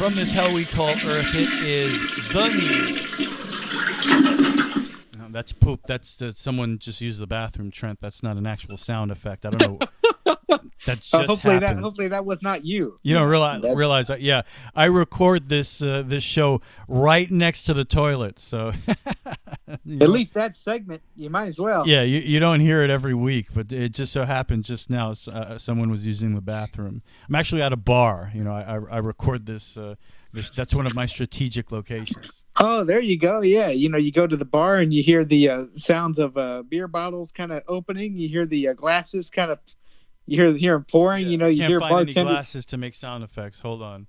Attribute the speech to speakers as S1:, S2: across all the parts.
S1: From this hell we call Earth, it is the news. No, that's poop. That's someone just used the bathroom, Trent. That's not an actual sound effect. I don't know. That just happened.
S2: Hopefully that was not you.
S1: You don't realize that. Yeah, I record this show right next to the toilet, so
S2: at least that segment you might as well.
S1: Yeah, you don't hear it every week, but it just so happened just now someone was using the bathroom. I'm actually at a bar. I record this. That's one of my strategic locations.
S2: Oh, there you go. Yeah, you go to the bar and you hear the sounds of beer bottles kind of opening. You hear the glasses kind of. You hear them pouring.
S1: Yeah,
S2: You hear
S1: bartenders. Can't find any glasses to make sound effects. Hold on.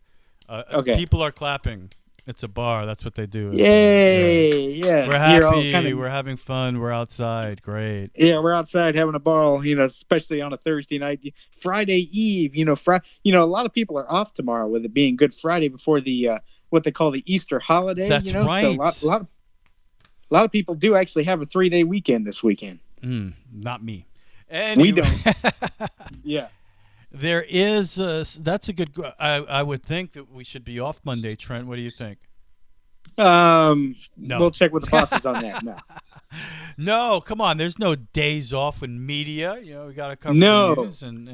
S2: Okay.
S1: People are clapping. It's a bar. That's what they do.
S2: Yay! Yeah.
S1: We're happy. We're having fun. We're outside. Great.
S2: Yeah, we're outside having a ball. Especially on a Thursday night, Friday Eve. A lot of people are off tomorrow, with it being Good Friday before the what they call the Easter holiday.
S1: That's right.
S2: So a lot of people do actually have a 3-day weekend this weekend.
S1: Not me. Anyway.
S2: We don't. Yeah.
S1: There is. That's a good. I would think that we should be off Monday, Trent. What do you think?
S2: No.
S1: We'll
S2: check with the bosses on that. No.
S1: No, come on. There's no days off in media. We got to cover the news and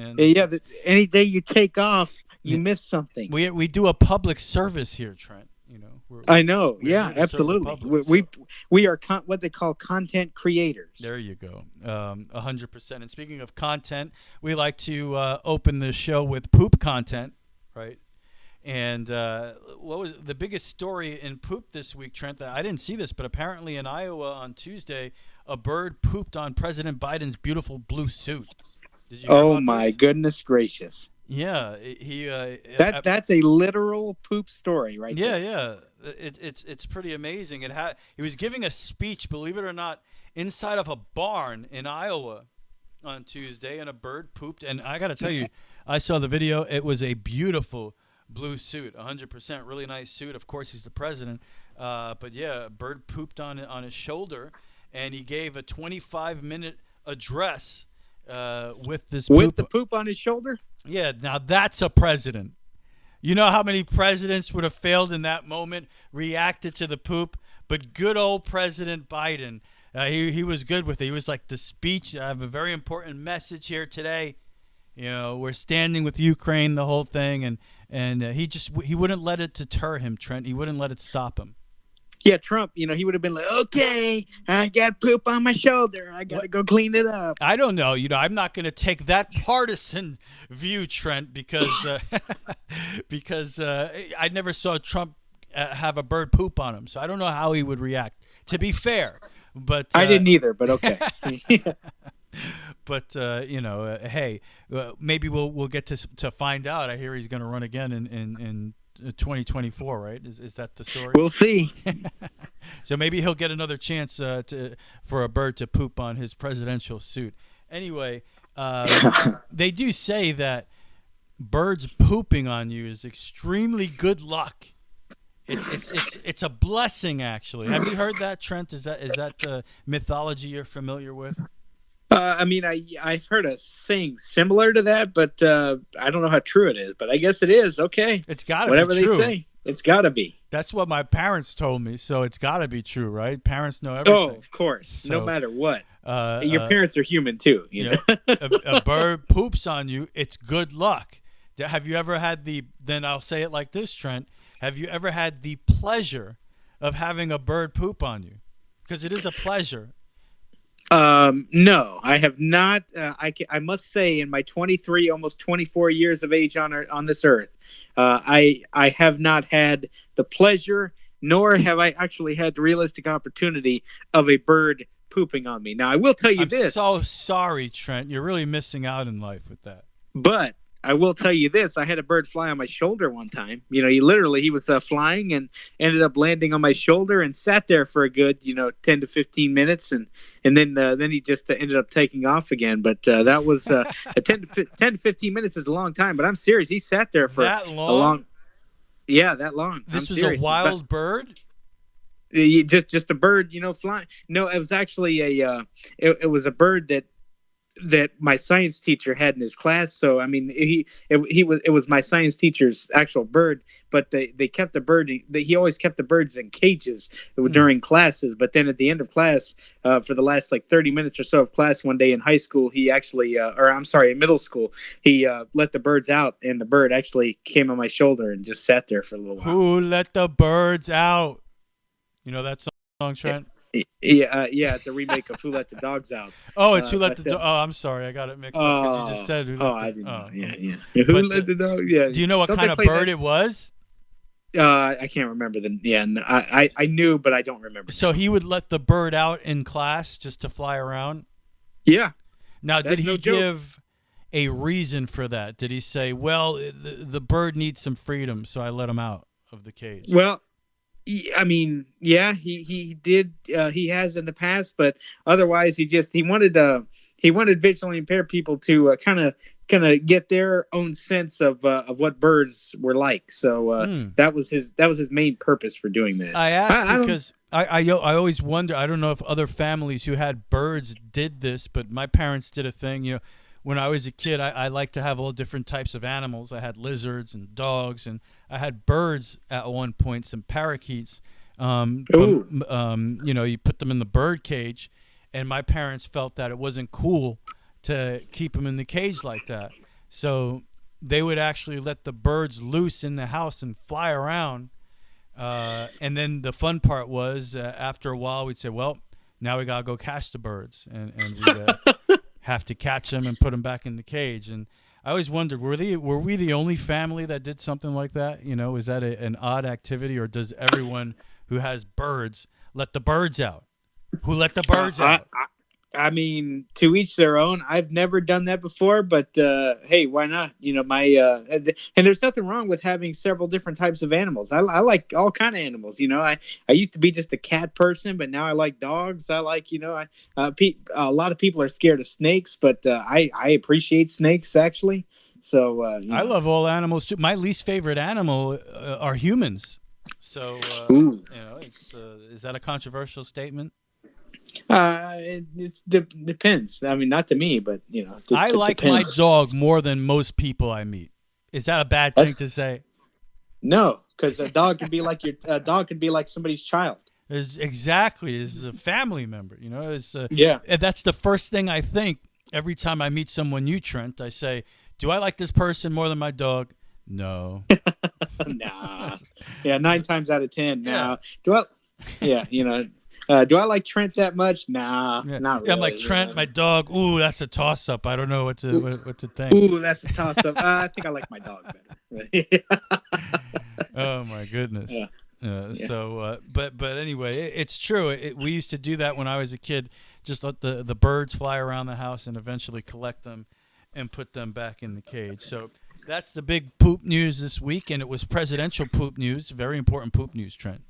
S2: any day you take off, you miss something.
S1: We do a public service here, Trent.
S2: I know. Yeah, absolutely. We are what they call content creators.
S1: There you go. 100%. And speaking of content, we like to open the show with poop content, right? And what was the biggest story in poop this week, Trent? That I didn't see this, but apparently in Iowa on Tuesday, a bird pooped on President Biden's beautiful blue suit. Did you hear about
S2: my
S1: this?
S2: Goodness gracious!
S1: Yeah, he.
S2: That's a literal poop story, right?
S1: Yeah,
S2: there.
S1: yeah. It's pretty amazing. He was giving a speech, believe it or not, inside of a barn in Iowa on Tuesday, and a bird pooped. And I got to tell you, I saw the video. It was a beautiful blue suit, 100%, really nice suit. Of course, he's the president. But yeah, a bird pooped on his shoulder, and he gave a 25-minute address with this poop.
S2: With the poop on his shoulder?
S1: Yeah, now that's a president. You know how many presidents would have failed in that moment, reacted to the poop? But good old President Biden, he was good with it. He was like, the speech, I have a very important message here today. We're standing with Ukraine, the whole thing. And he wouldn't let it deter him, Trent. He wouldn't let it stop him.
S2: Yeah, Trump, he would have been like, okay, I got poop on my shoulder. I got to go clean it up.
S1: I don't know. I'm not going to take that partisan view, Trent, because I never saw Trump have a bird poop on him. So I don't know how he would react, to be fair. But
S2: I didn't either, but okay.
S1: But, hey, maybe we'll get to find out. I hear he's going to run again in 2024, right? Is that the story?
S2: We'll see.
S1: So maybe he'll get another chance for a bird to poop on his presidential suit. Anyway, they do say that birds pooping on you is extremely good luck. It's a blessing, actually. Have you heard that, Trent? Is that mythology you're familiar with?
S2: I've heard a saying similar to that, but I don't know how true it is. But I guess it is. Okay,
S1: it's got to be
S2: whatever
S1: true.
S2: They say. It's got to be.
S1: That's what my parents told me, so it's got to be true, right? Parents know everything.
S2: Oh, of course. So, no matter what. Your parents are human too. You know?
S1: a bird poops on you, it's good luck. Have you ever had then I'll say it like this, Trent. Have you ever had the pleasure of having a bird poop on you? Because it is a pleasure.
S2: No, I have not. I must say, in my 23, almost 24 years of age on this earth, I have not had the pleasure, nor have I actually had the realistic opportunity of a bird pooping on me. Now, I will tell you this.
S1: I'm so sorry, Trent. You're really missing out in life with that.
S2: But I will tell you this. I had a bird fly on my shoulder one time. He was flying and ended up landing on my shoulder and sat there for a good, 10 to 15 minutes. And then he just ended up taking off again. But that was 10 to 15 minutes is a long time. But I'm serious. He sat there for
S1: that long?
S2: a long. Yeah, that long.
S1: This was a wild bird?
S2: Just a bird, flying. No, it was actually it was a bird that that my science teacher had in his class. So I mean, it was my science teacher's actual bird, but they kept the bird. He always kept the birds in cages during classes. But then at the end of class, for the last like 30 minutes or so of class one day in high school, he actually, or I'm sorry, in middle school, he let the birds out, and the bird actually came on my shoulder and just sat there for a little while.
S1: Who let the birds out? You know that song, Trent?
S2: Yeah, it's a remake of Who Let the Dogs Out.
S1: Oh, it's Who Let the Dogs. Oh, I'm sorry, I got it mixed up because you just said Who Let the
S2: I didn't know. Yeah.
S1: Who
S2: Let the Dogs? Yeah.
S1: Do you know what kind of bird it was?
S2: I can't remember the. Yeah, I knew, but I don't remember.
S1: So he would let the bird out in class just to fly around.
S2: Yeah.
S1: Now, did he give a reason for that? Did he say, "Well, the bird needs some freedom, so I let him out of the cage"?
S2: Well, I mean, yeah, he did. He has in the past, but otherwise, he wanted visually impaired people to kind of get their own sense of what birds were like. So that was his main purpose for doing that.
S1: I asked because I always wonder. I don't know if other families who had birds did this, but my parents did a thing. You know, when I was a kid, I liked to have all different types of animals. I had lizards and dogs, and I had birds at one point, some parakeets. You know, you put them in the bird cage, and my parents felt that it wasn't cool to keep them in the cage like that. So they would actually let the birds loose in the house and fly around. And then the fun part was after a while, we'd say, well, now we got to go catch the birds. And we'd have to catch them and put them back in the cage. And I always wondered, were we the only family that did something like that? You know, is that an odd activity, or does everyone who has birds let the birds out? Who let the birds out?
S2: I mean, to each their own. I've never done that before, but hey, why not? You know, and there's nothing wrong with having several different types of animals. I like all kind of animals. You know, I used to be just a cat person, but now I like dogs. I like, you know, a lot of people are scared of snakes, but I appreciate snakes actually. So
S1: I love all animals too. My least favorite animal are humans. So you know, is that a controversial statement?
S2: It depends. I mean, not to me, but you know,
S1: I like depends. My dog more than most people I meet. Is that a bad thing to say?
S2: No, because a dog can be like somebody's child.
S1: Exactly, it's a family member. You know,
S2: yeah.
S1: And that's the first thing I think every time I meet someone new, Trent. I say, "Do I like this person more than my dog?" No.
S2: Nah. Yeah, 9 times out of 10. Nah.
S1: Yeah.
S2: Do I? Yeah, you know. Do I like Trent that much? Nah, not really.
S1: Yeah, I'm like Trent, my dog. Ooh, that's a toss-up. I don't know what to think.
S2: Ooh, that's a toss-up. I think I like my dog better.
S1: Oh my goodness. Yeah. So, but anyway, it's true. We used to do that when I was a kid. Just let the birds fly around the house and eventually collect them and put them back in the cage. So that's the big poop news this week, and it was presidential poop news. Very important poop news, Trent.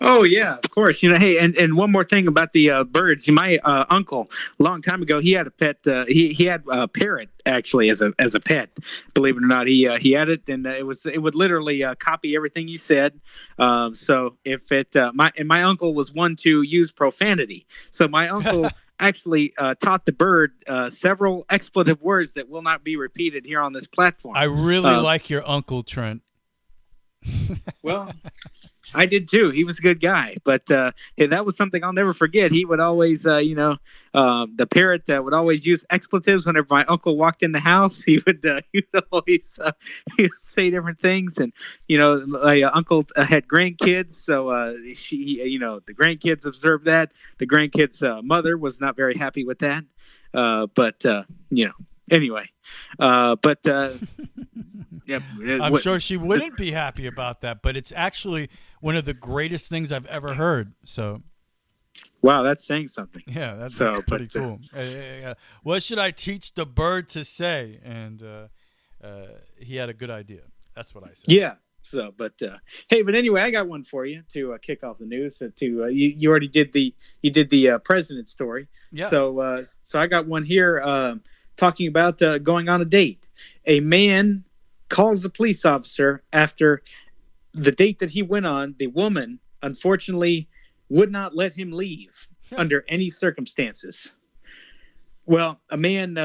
S2: Oh yeah, of course. You know, hey, and one more thing about the birds. My uncle, a long time ago, he had a pet. He had a parrot actually as a pet. Believe it or not, he had it, and it would literally copy everything you said. So if my uncle was one to use profanity, so my uncle actually taught the bird several expletive words that will not be repeated here on this platform.
S1: I really like your uncle, Trent.
S2: Well, I did too. He was a good guy, but that was something I'll never forget. He would always, the parrot would always use expletives whenever my uncle walked in the house. He would always he would say different things, and you know, my uncle had grandkids, so the grandkids observed that. The grandkids' mother was not very happy with that, but anyway, yeah,
S1: I'm sure she wouldn't be happy about that, but it's actually one of the greatest things I've ever heard. So,
S2: wow, that's saying something.
S1: Yeah, that's pretty cool. What should I teach the bird to say? And he had a good idea. That's what I said.
S2: Yeah. So, but hey, but anyway, I got one for you to kick off the news. You already did the president story.
S1: Yeah.
S2: So I got one here talking about going on a date. A man calls the police officer after the date that he went on. The woman, unfortunately, would not let him leave under any circumstances. Well, a man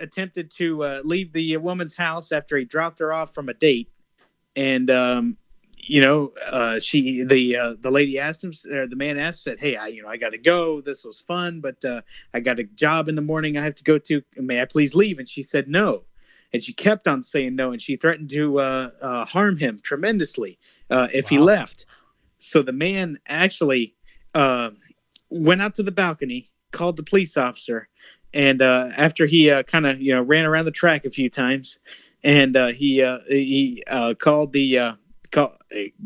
S2: attempted to leave the woman's house after he dropped her off from a date, and the lady asked him, or the man asked, said, "Hey, I got to go. This was fun, but I got a job in the morning I have to go to. May I please leave?" And she said no, and she kept on saying no, and she threatened to harm him tremendously if he
S1: Wow.
S2: left. So the man actually uh, went out to the balcony, called the police officer, and after he kind of ran around the track a few times, and he called call,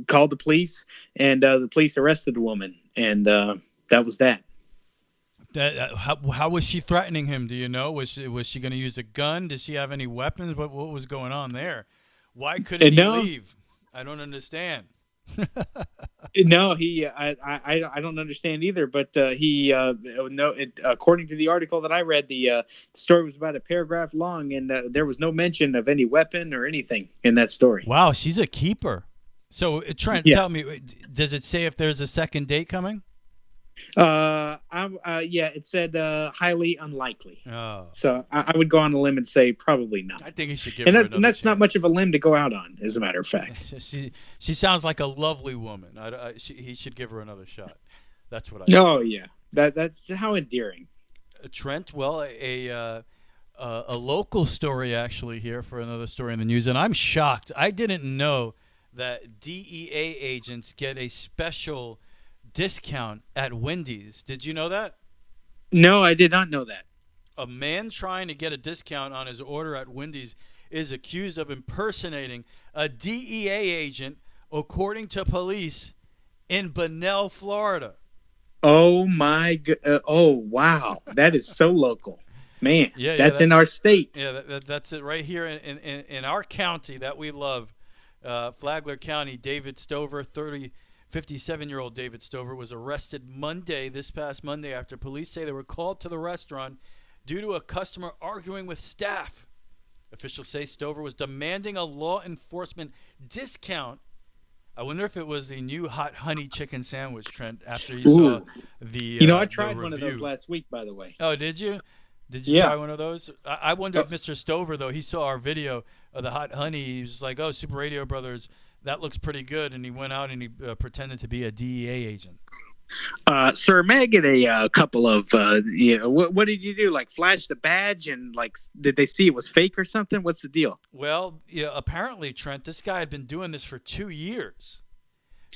S2: called the police, and the police arrested the woman, and that was that.
S1: How was she threatening him? Do you know? Was she going to use a gun? Did she have any weapons? What was going on there? Why couldn't
S2: And
S1: he
S2: no,
S1: leave? I don't understand.
S2: no, I don't understand either. But he no, according to the article that I read, the story was about a paragraph long, and there was no mention of any weapon or anything in that story.
S1: Wow, she's a keeper. So Trent,
S2: Yeah.
S1: tell me, does it say if there's a second date coming?
S2: Yeah, it said highly unlikely.
S1: Oh,
S2: So I would go on a limb and say probably not.
S1: I think he should give
S2: And,
S1: her
S2: and
S1: another
S2: that's not much
S1: chance.
S2: of a limb to go out on, as a matter of fact.
S1: She sounds like a lovely woman. He should give her another shot. That's what I think.
S2: Oh yeah, that's how endearing.
S1: Trent, well, a local story actually here for another story in the news, and I'm shocked. I didn't know that DEA agents get a special discount at Wendy's. Did you know that?
S2: No, I did not know that.
S1: A man trying to get a discount on his order at Wendy's is accused of impersonating a DEA agent, according to police in Bunnell, Florida.
S2: Oh my oh wow, that is so local, man.
S1: Yeah, yeah,
S2: That's in our state.
S1: that's it right here in our county that we love, Flagler County. David Stover, 57-year-old David Stover, was arrested this past Monday, after police say they were called to the restaurant due to a customer arguing with staff. Officials say Stover was demanding a law enforcement discount. I wonder if it was the new hot honey chicken sandwich, Trent, after he saw
S2: Ooh, I
S1: the
S2: tried one of those
S1: review.
S2: last week, by the way.
S1: Oh, did you? Did you
S2: Yeah.
S1: try one of those? I wonder
S2: Oh,
S1: if Mr. Stover, though, he saw our video of the hot honey. He was like, "Oh, Super Radio Brothers, that looks pretty good," and he went out and he pretended to be a DEA agent.
S2: sir, may I get a couple of what did you do? Like flash the badge and like did they see it was fake or something? What's the deal?
S1: Well, yeah, apparently, Trent, this guy had been doing this for 2 years.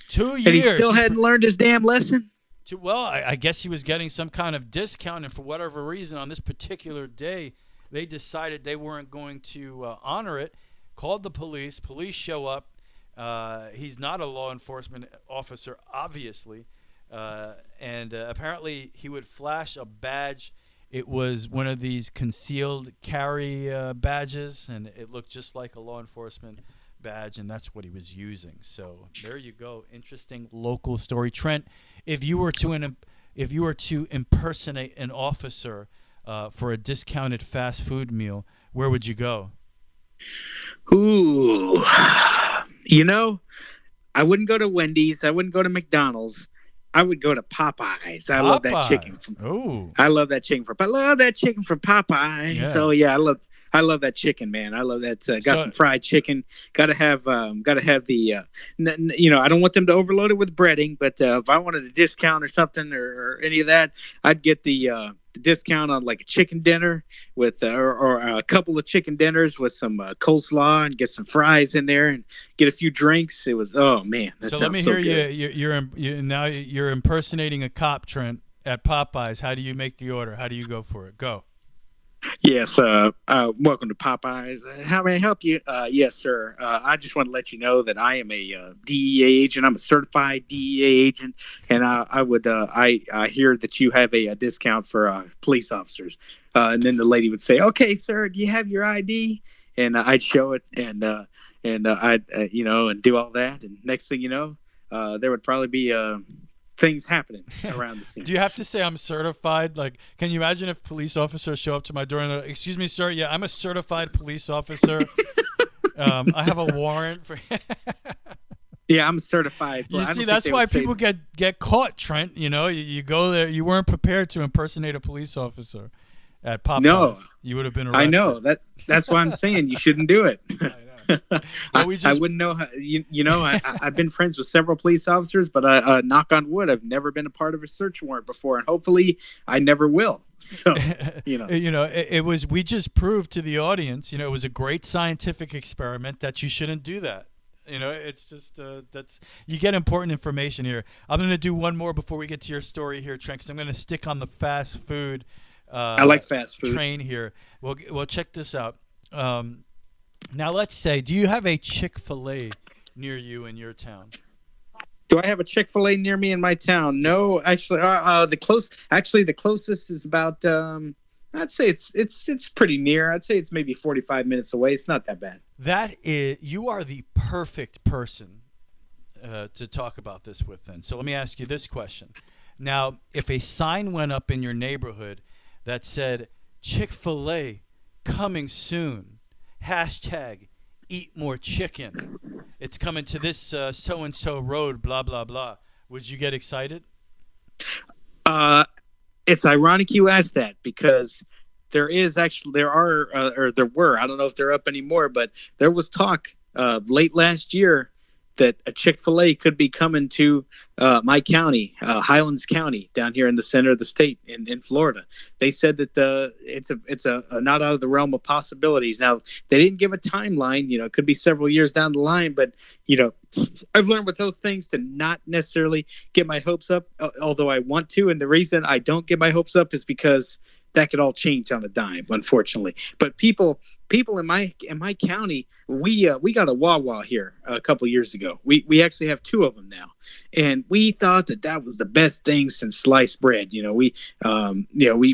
S1: 2 years.
S2: And he still
S1: He's
S2: hadn't learned his damn lesson.
S1: Well, I guess he was getting some kind of discount, and for whatever reason, on this particular day, they decided they weren't going to honor it. Called the police. Police show up. He's not a law enforcement officer, obviously, and apparently he would flash a badge. It was one of these concealed carry badges, and it looked just like a law enforcement badge, and that's what he was using. So there you go. Interesting local story, Trent. If you were to impersonate an officer for a discounted fast food meal, where would you go?
S2: Ooh, you know, I wouldn't go to Wendy's. I wouldn't go to McDonald's. I would go to Popeyes. I love that chicken.
S1: Popeyes. Oh,
S2: I love that chicken from. I love that chicken from Popeye.
S1: yeah.
S2: So yeah, I love that chicken, man. I love that. Got
S1: So
S2: some fried chicken. Gotta have the. I don't want them to overload it with breading, but if I wanted a discount or something or any of that, I'd get the discount on like a chicken dinner with or a couple of chicken dinners with some coleslaw and get some fries in there and get a few drinks. It was man. That
S1: so let me
S2: sounds so
S1: hear
S2: good.
S1: now you're impersonating a cop, Trent, at Popeyes. How do you make the order? How do you go for it? Go.
S2: Yes, welcome to Popeyes. How may I help you? Yes, sir. I just want to let you know that I am a DEA agent. I'm a certified DEA agent, and I hear that you have a discount for police officers. And then the lady would say, "Okay, sir, do you have your ID?" And I'd show it, and I'd and do all that. And next thing you know, there would probably be things happening around the scene.
S1: Do you have to say I'm certified? Like, can you imagine if police officers show up to my door and they're like, "Excuse me, sir. Yeah, I'm a certified police officer. I have a warrant for."
S2: Yeah, I'm certified.
S1: You
S2: I don't
S1: see,
S2: think
S1: that's
S2: they
S1: why
S2: would say
S1: people get caught, Trent. You know, you go there, you weren't prepared to impersonate a police officer, at Popeyes.
S2: No,
S1: You would have been arrested.
S2: I know that's why I'm saying you shouldn't do it.
S1: I know. Well,
S2: I wouldn't know how, I've been friends with several police officers, but knock on wood, I've never been a part of a search warrant before, and hopefully I never will. So,
S1: it was, we just proved to the audience, it was a great scientific experiment that you shouldn't do that. It's just that's, you get important information here. I'm going to do one more before we get to your story here, Trent, because I'm going to stick on the fast food.
S2: I like fast food
S1: train here. Well, check this out. Now, let's say, do you have a Chick-fil-A near you in your town?
S2: Do I have a Chick-fil-A near me in my town? No, actually, the closest is about. I'd say it's pretty near. I'd say it's maybe 45 minutes away. It's not that bad.
S1: You are the perfect person to talk about this with. Then, so let me ask you this question. Now, if a sign went up in your neighborhood that said Chick-fil-A coming soon, hashtag eat more chicken, it's coming to this so-and-so road, blah, blah, blah, would you get excited?
S2: It's ironic you asked that, because there were, I don't know if they're up anymore, but there was talk late last year that a Chick-fil-A could be coming to my county, Highlands County, down here in the center of the state in Florida. They said that it's a not out of the realm of possibilities. Now, they didn't give a timeline. It could be several years down the line, but I've learned with those things to not necessarily get my hopes up, although I want to. And the reason I don't get my hopes up is because that could all change on a dime, unfortunately. But people in my county, we got a Wawa here a couple of years ago. We actually have two of them now, and we thought that was the best thing since sliced bread. We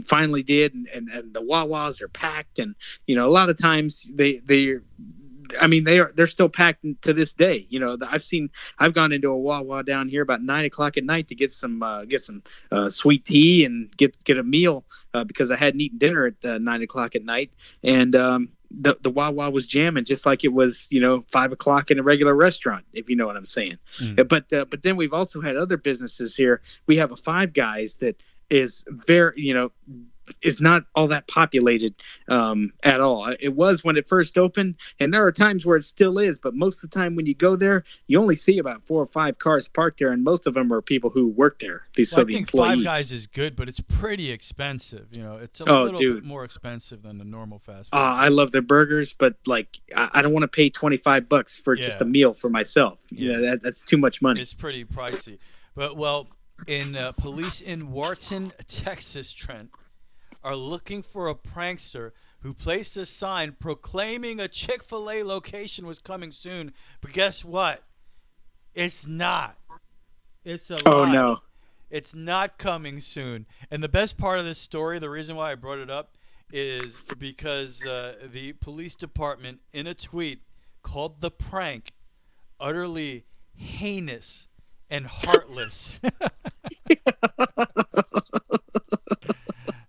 S2: finally did, and the Wawas are packed, and a lot of times they're still packed to this day. I've gone into a Wawa down here about 9:00 at night to get some sweet tea and get a meal because I hadn't eaten dinner at 9:00 at night, and the Wawa was jamming just like it was 5:00 in a regular restaurant, if you know what I'm saying. But then we've also had other businesses here. We have a Five Guys that is very is not all that populated at all. It was when it first opened, and there are times where it still is, but most of the time when you go there, you only see about 4 or 5 cars parked there, and most of them are people who work there.
S1: I think Five Guys is good, but it's pretty expensive. It's a little bit more expensive than the normal fast food.
S2: I love their burgers, but I don't want to pay $25 for just a meal for myself. That's too much money.
S1: It's pretty pricey. But in police in Wharton, Texas, Trent, are looking for a prankster who placed a sign proclaiming a Chick-fil-A location was coming soon. But guess what? It's not. It's a lie.
S2: Oh, no.
S1: It's not coming soon. And the best part of this story, the reason why I brought it up, is because the police department, in a tweet, called the prank utterly heinous and heartless.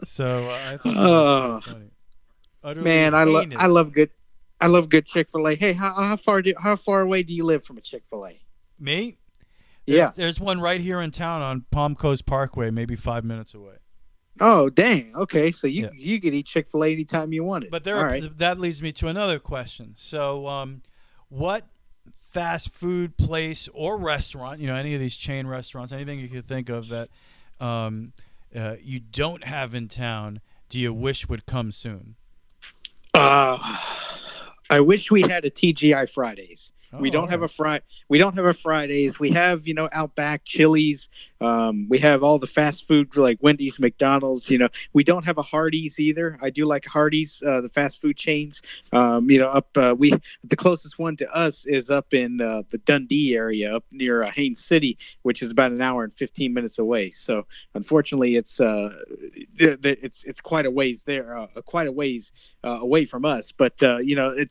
S1: So I think that's funny. Utterly
S2: man, I love good Chick-fil-A. Hey, how far away do you live from a Chick-fil-A?
S1: Me?
S2: Yeah.
S1: There's one right here in town on Palm Coast Parkway, maybe 5 minutes away.
S2: Oh, dang. Okay, so you could eat Chick-fil-A anytime you wanted.
S1: But that leads me to another question. So what fast food place or restaurant, any of these chain restaurants, anything you could think of that you don't have in town, do you wish would come soon?
S2: I wish we had a TGI Fridays. We don't have a Fridays. We have, Outback, Chili's. We have all the fast food like Wendy's, McDonald's. We don't have a Hardee's either. I do like Hardee's, the fast food chains. The closest one to us is up in the Dundee area, up near Haines City, which is about an hour and 15 minutes away. So unfortunately, it's quite a ways there, quite a ways away from us. But to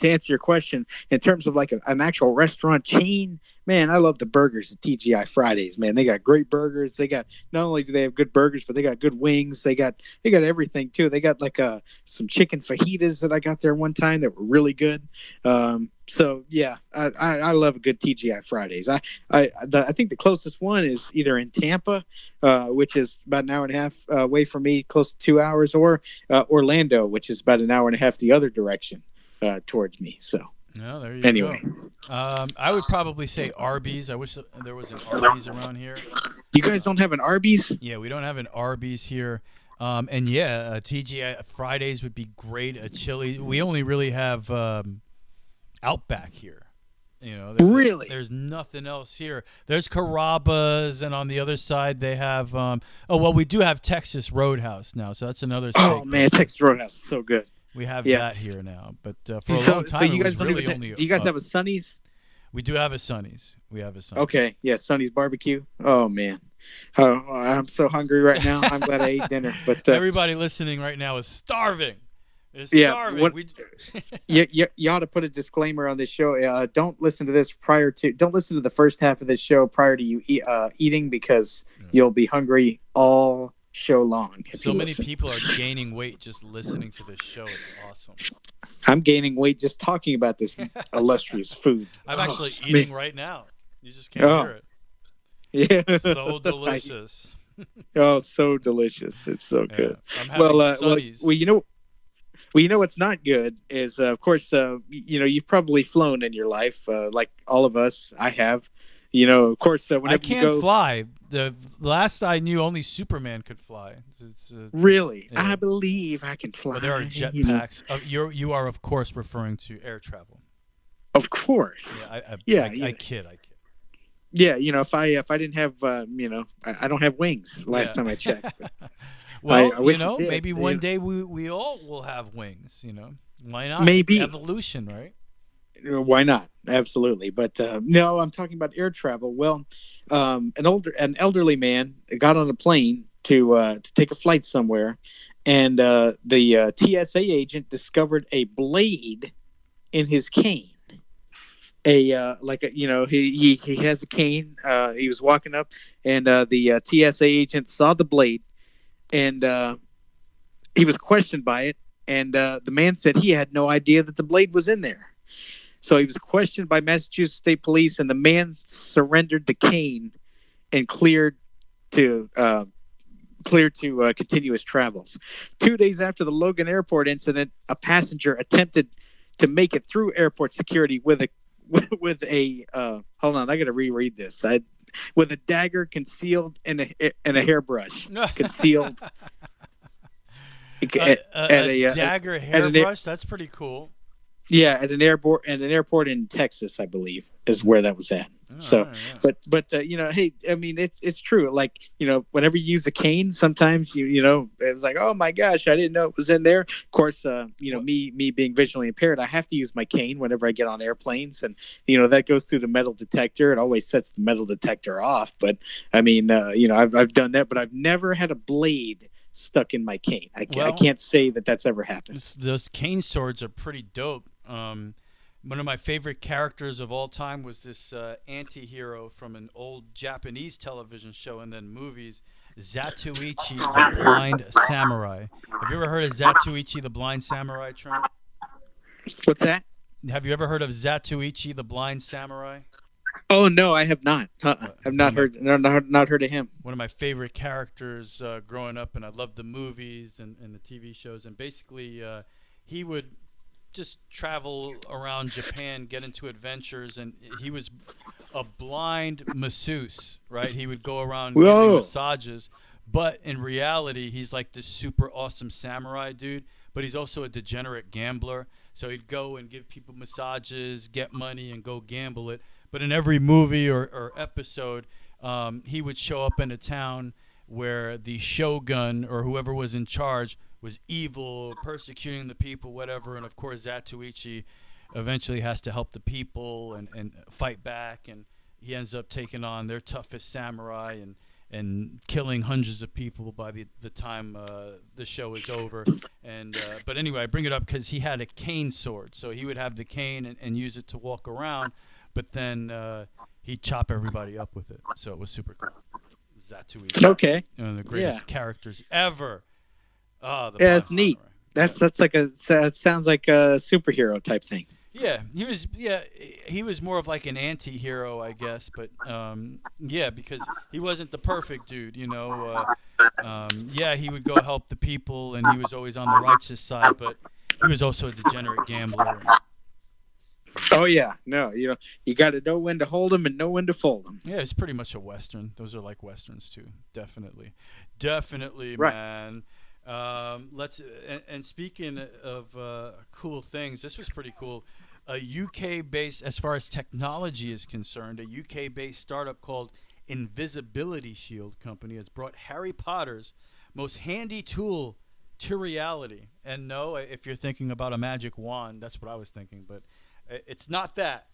S2: answer your question, in terms of like an actual restaurant chain, man, I love the burgers at TGI Fridays. Man, they got great burgers. They got not only do they have good burgers, but they got good wings. They got everything too. They got like some chicken fajitas that I got there one time that were really good. So yeah, I love a good TGI Fridays. I think the closest one is either in Tampa, which is about an hour and a half away from me, close to 2 hours, or Orlando, which is about an hour and a half the other direction towards me. So.
S1: No, there you
S2: Anyway,
S1: go. I would probably say Arby's. I wish there was an Arby's around here.
S2: you guys don't have an Arby's?
S1: Yeah, we don't have an Arby's here. And yeah, TGI Fridays would be great. A Chili. We only really have Outback here. You know,
S2: Really?
S1: there's nothing else here. There's Carrabba's, and on the other side they have. We do have Texas Roadhouse now, so that's another.
S2: Oh man, Texas Roadhouse is so good.
S1: We have that here now, but for a long time,
S2: so you guys
S1: it was really only.
S2: Do you guys have a Sonny's?
S1: We do have a Sonny's.
S2: Okay, yeah, Sonny's barbecue. Oh man, I'm so hungry right now. I'm glad I ate dinner. But
S1: everybody listening right now is starving. They're starving.
S2: You ought to put a disclaimer on this show. Don't listen to this Don't listen to the first half of this show prior to you eating, because you'll be hungry all show long.
S1: So many people are gaining weight just listening to this show. It's awesome.
S2: I'm gaining weight just talking about this illustrious food.
S1: I'm actually eating right now. You just can't hear
S2: it. Yeah.
S1: So delicious.
S2: So delicious. It's so good.
S1: I'm having
S2: well, you know what's not good is, of course, you've probably flown in your life, like all of us. I have. Of course, whenever
S1: I can't fly. The last I knew, only Superman could fly.
S2: Really? Yeah. I believe I can fly.
S1: Well, there are jetpacks. You are, of course, referring to air travel.
S2: Of course.
S1: Yeah, I kid.
S2: Yeah, if I didn't have, I don't have wings. Last time I checked.
S1: Well, maybe one day we all will have wings. Why not?
S2: Maybe
S1: evolution, right?
S2: Why not? Absolutely. But no, I'm talking about air travel. Well, an elderly man got on a plane to take a flight somewhere, and the TSA agent discovered a blade in his cane. He has a cane. He was walking up, and the TSA agent saw the blade, and he was questioned by it. And the man said he had no idea that the blade was in there. So he was questioned by Massachusetts State Police, and the man surrendered the cane and cleared to continue his travels. 2 days after the Logan Airport incident, a passenger attempted to make it through airport security with a hold on, I got to reread this. With a dagger concealed in a hairbrush, concealed.
S1: a dagger hairbrush. That's pretty cool.
S2: Yeah, at an airport in Texas, I believe, is where that was at. But hey, I mean, it's true. Like, whenever you use a cane, sometimes it's like, oh my gosh, I didn't know it was in there. Of course, me being visually impaired, I have to use my cane whenever I get on airplanes, and that goes through the metal detector. It always sets the metal detector off. But I mean, I've done that, but I've never had a blade stuck in my cane. I can't say that that's ever happened.
S1: Those cane swords are pretty dope. One of my favorite characters of all time was this anti-hero from an old Japanese television show and then movies, Zatoichi the Blind Samurai. Have you ever heard of Zatoichi the Blind Samurai, Trent?
S2: What's that?
S1: Have you ever heard of Zatoichi the Blind Samurai?
S2: Oh no, I have not. I've not heard of him.
S1: One of my favorite characters growing up, and I loved the movies and the TV shows. And basically, he would just travel around Japan, get into adventures, and he was a blind masseuse, right? He would go around giving massages, but in reality, he's like this super awesome samurai dude, but he's also a degenerate gambler. So he'd go and give people massages, get money, and go gamble it. But in every movie or episode, he would show up in a town where the shogun or whoever was in charge was evil, persecuting the people, whatever. And of course, Zatoichi eventually has to help the people and fight back. And he ends up taking on their toughest samurai and killing hundreds of people by the time the show is over. And but anyway, I bring it up because he had a cane sword. So he would have the cane and use it to walk around. But then he'd chop everybody up with it. So it was super cool. Zatoichi,
S2: Okay.
S1: one of the greatest
S2: Yeah.
S1: characters ever. Oh, the
S2: Yeah, that's
S1: Biohazard.
S2: neat. That's like that sounds like a superhero type thing.
S1: Yeah, he was more of like an anti-hero, I guess, but yeah, because he wasn't the perfect dude, you know. Yeah, he would go help the people, and he was always on the righteous side, but he was also a degenerate gambler.
S2: Oh yeah, no, you got to know when to hold them and know when to fold them.
S1: Yeah, it's pretty much a western. Those are like westerns too, definitely,
S2: Right.
S1: man. And speaking of cool things, this was pretty cool. A UK-based, as far as technology is concerned, a UK-based startup called Invisibility Shield Company has brought Harry Potter's most handy tool to reality. And no, if you're thinking about a magic wand, that's what I was thinking, but it's not that.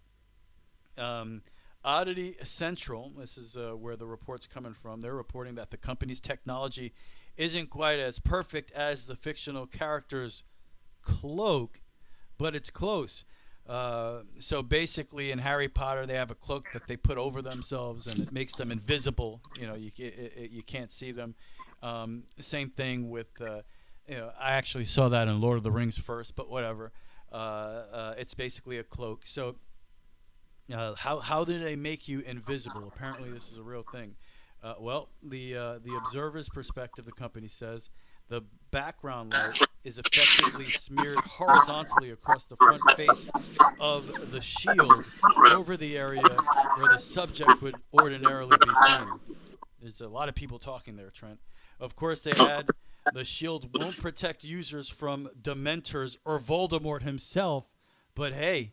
S1: Oddity Central, this is where the report's coming from. They're reporting that the company's technology isn't quite as perfect as the fictional character's cloak, but it's close. So basically, in Harry Potter, they have a cloak that they put over themselves, and it makes them invisible. You know, you can't see them. Same thing with, I actually saw that in Lord of the Rings first, but whatever. It's basically a cloak. So, how do they make you invisible? Apparently, this is a real thing. Well, the observer's perspective, the company says, the background light is effectively smeared horizontally across the front face of the shield over the area where the subject would ordinarily be seen. There's a lot of people talking there, Trent. Of course, they add the shield won't protect users from Dementors or Voldemort himself, but hey,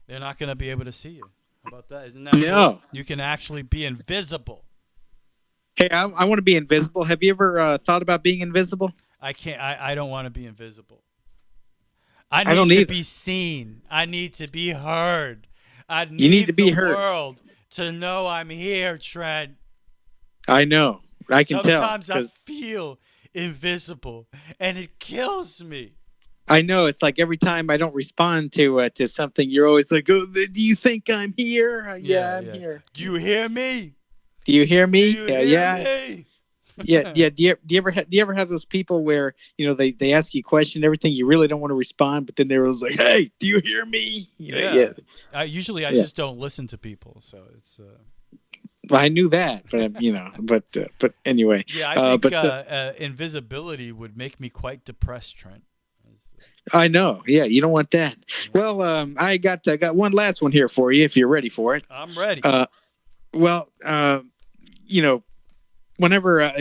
S1: they're not going to be able to see you. How about that? Isn't that cool? You can actually be invisible.
S2: Hey, I want to be invisible. Have you ever thought about being invisible?
S1: I can't. I don't want to be invisible. I
S2: don't
S1: need to
S2: either.
S1: be seen. I need to be heard.
S2: You need to be
S1: the
S2: heard.
S1: world to know I'm here, Trent.
S2: I know. I can tell.
S1: Sometimes I feel invisible, and it kills me.
S2: I know. It's like every time I don't respond to something, you're always like, "Oh, do you think I'm here? Yeah, I'm here.
S1: Do you hear me?
S2: Do you hear me?
S1: Do you hear me?
S2: Yeah. Do you ever have those people where they ask you a question, everything, you really don't want to respond, but then they're always like, "Hey, do you hear me?"
S1: Yeah. I just don't listen to people, so it's.
S2: Well, I knew that, but anyway.
S1: Yeah, I think invisibility would make me quite depressed, Trent.
S2: I know. Yeah, you don't want that. Well, I got one last one here for you if you're ready for it.
S1: I'm ready.
S2: Whenever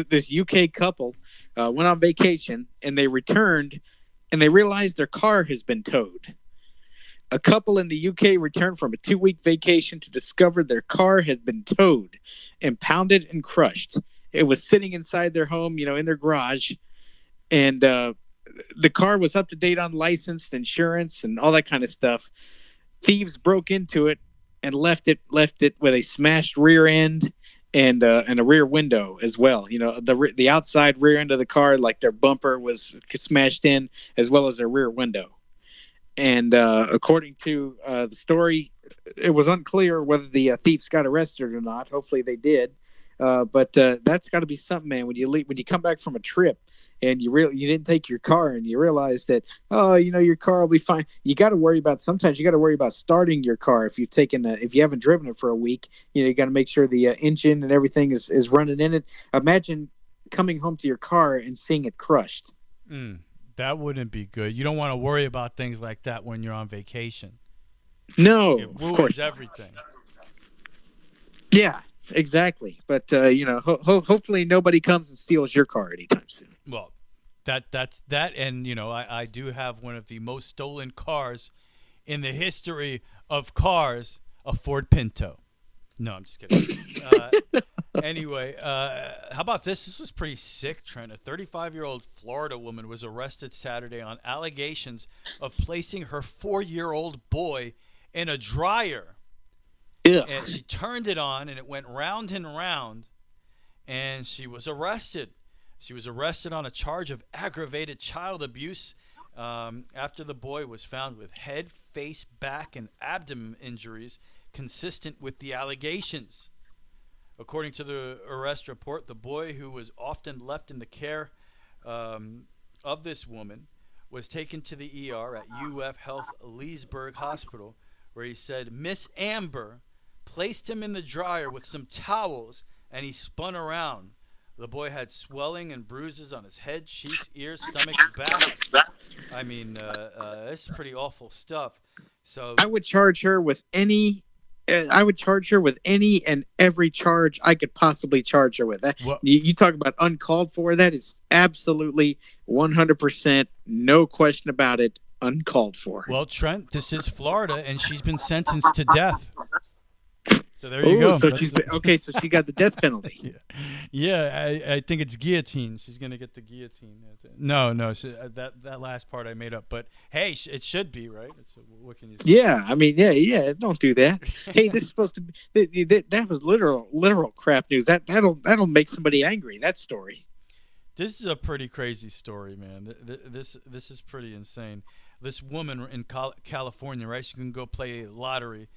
S2: this UK couple went on vacation and they returned and they realized their car has been towed. A couple in the UK returned from a 2-week vacation to discover their car has been towed, impounded and crushed. It was sitting inside their home, in their garage, and the car was up to date on licensed insurance and all that kind of stuff. Thieves broke into it and left it with a smashed rear end and a rear window as well. The outside rear end of the car, like their bumper was smashed in, as well as their rear window. And according to the story, it was unclear whether the thieves got arrested or not. Hopefully they did. But that's got to be something, man. When you come back from a trip and you didn't take your car and you realize that your car will be fine. Sometimes you got to worry about starting your car if you haven't driven it for a week. You got to make sure the engine and everything is running in it. Imagine coming home to your car and seeing it crushed.
S1: That wouldn't be good. You don't want to worry about things like that when you're on vacation.
S2: No,
S1: it ruins everything.
S2: Yeah. Exactly, but hopefully nobody comes and steals your car anytime soon.
S1: Well, that's that, and I do have one of the most stolen cars in the history of cars, a Ford Pinto. No, I'm just kidding. Anyway, how about this? This was pretty sick, Trent. A 35-year-old Florida woman was arrested Saturday on allegations of placing her 4-year-old boy in a dryer.
S2: Ugh.
S1: And she turned it on, and it went round and round, and she was arrested. She was arrested on a charge of aggravated child abuse after the boy was found with head, face, back, and abdomen injuries consistent with the allegations. According to the arrest report, the boy, who was often left in the care of this woman, was taken to the ER at UF Health Leesburg Hospital, where he said Miss Amber placed him in the dryer with some towels and he spun around. The boy had swelling and bruises on his head, cheeks, ears, stomach, back. I mean, this is pretty awful stuff. So
S2: I would charge her with any. I would charge her with any and every charge I could possibly charge her with. You talk about uncalled for. That is absolutely 100%, no question about it, uncalled for.
S1: Well, Trent, this is Florida, and she's been sentenced to death. So there you go.
S2: So so she got the death penalty.
S1: Yeah, I think it's guillotine. She's gonna get the guillotine. No, that last part I made up. But hey, it should be right. What can you say?
S2: Yeah, I mean, yeah. Don't do that. Hey, this is supposed to be. That was literal crap news. That'll make somebody angry. That story.
S1: This is a pretty crazy story, man. This is pretty insane. This woman in California, right? She can go play a lottery.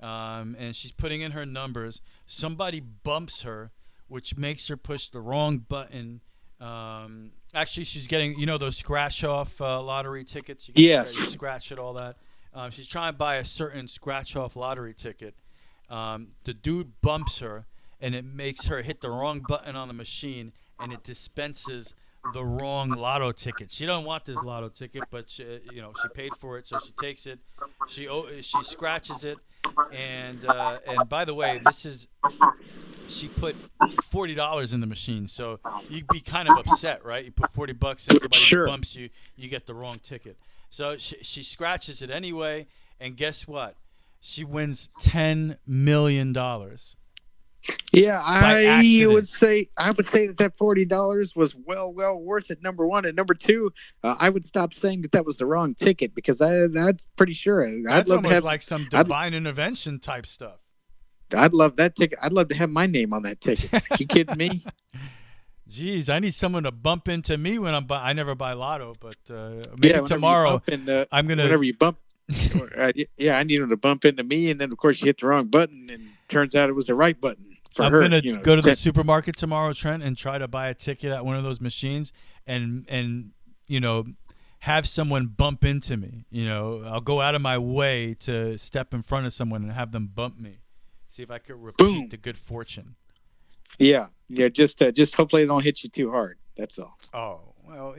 S1: And she's putting in her numbers. Somebody bumps her, which makes her push the wrong button. Actually, she's getting, those scratch-off lottery tickets. You scratch it, all that. She's trying to buy a certain scratch-off lottery ticket. The dude bumps her, and it makes her hit the wrong button on the machine, and it dispenses the wrong lotto ticket. She don't want this lotto ticket, but she paid for it, so she takes it. She scratches it, and by the way, she put $40 in the machine, so you'd be kind of upset, right? You put $40 in, somebody bumps you, you get the wrong ticket. So she scratches it anyway, and guess what? She wins $10 million.
S2: Yeah, I would say that $40 was well worth it. Number one, and number two, I would stop saying that was the wrong ticket, because that's pretty sure.
S1: That's almost like some divine intervention type stuff.
S2: I'd love that ticket. I'd love to have my name on that ticket. Are you kidding me?
S1: Jeez, I need someone to bump into me when I never buy lotto, but maybe tomorrow I'm gonna.
S2: Whenever you bump. I need him to bump into me, and then of course you hit the wrong button, and turns out it was the right button for her.
S1: I'm gonna go to the supermarket tomorrow, Trent, and try to buy a ticket at one of those machines, and have someone bump into me. I'll go out of my way to step in front of someone and have them bump me. See if I could repeat the good fortune.
S2: Yeah. Just hopefully they don't hit you too hard. That's all.
S1: Oh well,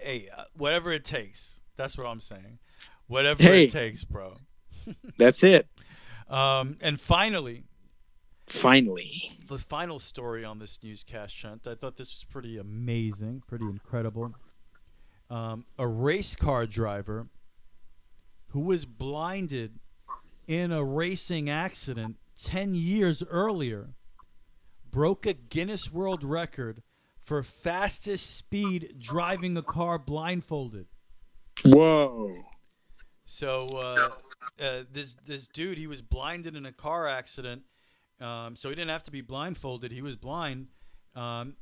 S1: hey, whatever it takes. That's what I'm saying. Whatever it takes, bro.
S2: That's it.
S1: And finally,
S2: the
S1: final story on this newscast, Trent. I thought this was pretty amazing, pretty incredible. A race car driver who was blinded in a racing accident 10 years earlier broke a Guinness World Record for fastest speed driving a car blindfolded.
S2: Whoa.
S1: So this dude, he was blinded in a car accident. So he didn't have to be blindfolded. He was blind.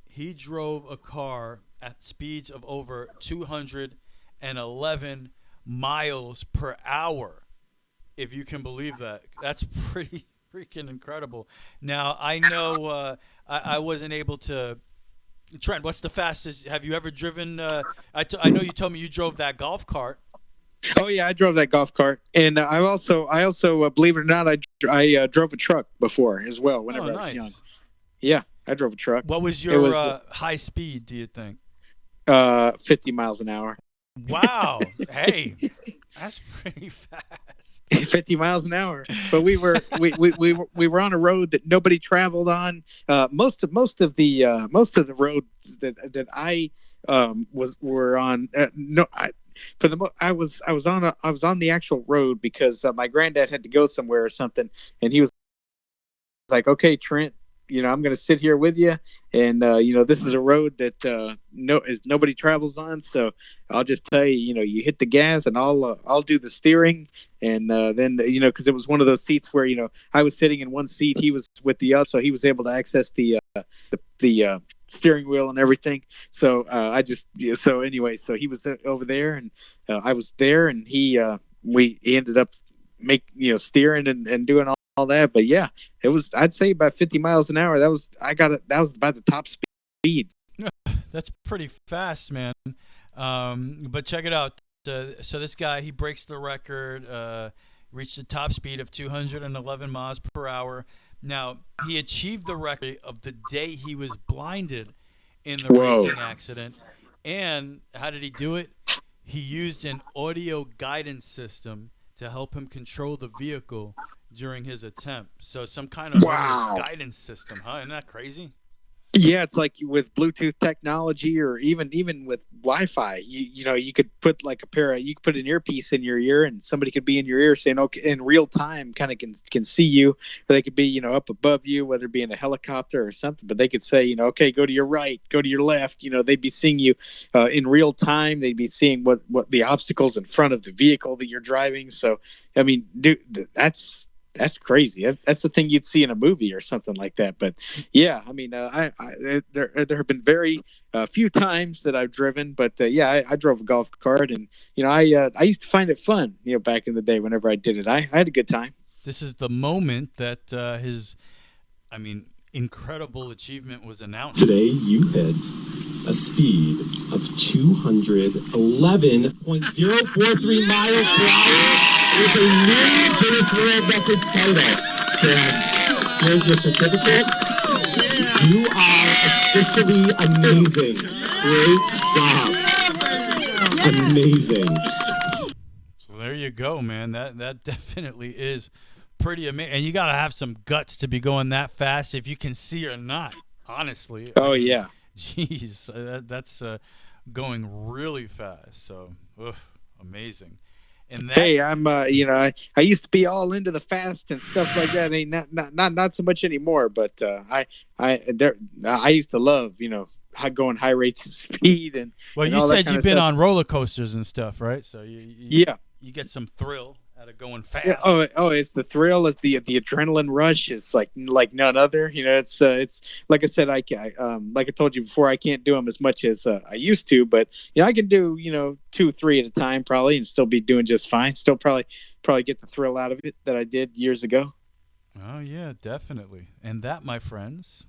S1: He drove a car at speeds of over 211 miles per hour. If you can believe that. That's pretty freaking incredible. Now, I know I wasn't able to. Trent, what's the fastest? Have you ever driven? I know you told me you drove that golf cart.
S2: Oh yeah, I drove that golf cart, and I also believe it or not, I drove a truck before as well. Whenever I was young. Yeah, I drove a truck.
S1: What was your high speed? Do you think?
S2: 50 miles an hour.
S1: Wow. Hey, that's pretty fast.
S2: 50 miles an hour. But we were on a road that nobody traveled on. Most of the roads that I were on. I was on the actual road because my granddad had to go somewhere or something, and he was like, "Okay, Trent, I'm going to sit here with you, and this is a road that nobody travels on, so I'll just tell you, you hit the gas, and I'll do the steering, and then because it was one of those seats where I was sitting in one seat, he was with the other, so he was able to access the steering wheel and everything. So so he was over there, and I was there, and we ended up steering and doing all that. But yeah, it was, I'd say about 50 miles an hour. That was, I got it. That was about the top speed.
S1: That's pretty fast, man. But check it out. So this guy, he breaks the record, reached the top speed of 211 miles per hour. Now, he achieved the record of the day he was blinded in the
S2: Whoa.
S1: racing accident. And how did he do it? He used an audio guidance system to help him control the vehicle during his attempt. So some kind of
S2: Wow.
S1: audio guidance system, huh? Isn't that crazy?
S2: Yeah, it's like with Bluetooth technology, or even with Wi-Fi. You know, you could put like you could put an earpiece in your ear, and somebody could be in your ear saying, okay, in real time, kind of can see you. Or they could be, you know, up above you, whether it be in a helicopter or something. But they could say, you know, okay, go to your right, go to your left. You know, they'd be seeing you in real time. They'd be seeing what the obstacles in front of the vehicle that you're driving. So, I mean, dude, that's crazy. That's the thing you'd see in a movie or something like that. But yeah, I mean, there have been very few times that I've driven, but yeah, I drove a golf cart, and you know, I used to find it fun. You know, back in the day, whenever I did it, I had a good time.
S1: This is the moment that incredible achievement was announced.
S3: Today, you hit a speed of 211.043 miles per hour. It is a new Guinness World Record title. And here's your certificate. You are officially amazing. Great job. Amazing.
S1: So there you go, man. That definitely is pretty amazing. And you got to have some guts to be going that fast, if you can see or not, honestly.
S2: Oh, yeah.
S1: Jeez, that's going really fast. So, amazing. And that,
S2: hey, I'm you know, I used to be all into the fast and stuff like that. Ain't not so much anymore. But I used to love, you know, going high rates of speed and.
S1: Well,
S2: and
S1: you
S2: all that
S1: said
S2: kind
S1: you've
S2: of
S1: been
S2: stuff.
S1: on roller coasters and stuff, right? So you get some thrill out of going fast.
S2: Yeah, oh, it's the thrill, it's the adrenaline rush is like none other. You know, it's like I said, like I told you before, I can't do them as much as I used to, but you know, I can do, you know, 2, 3 at a time probably, and still be doing just fine. Still probably get the thrill out of it that I did years ago.
S1: Oh yeah, definitely. And that, my friends,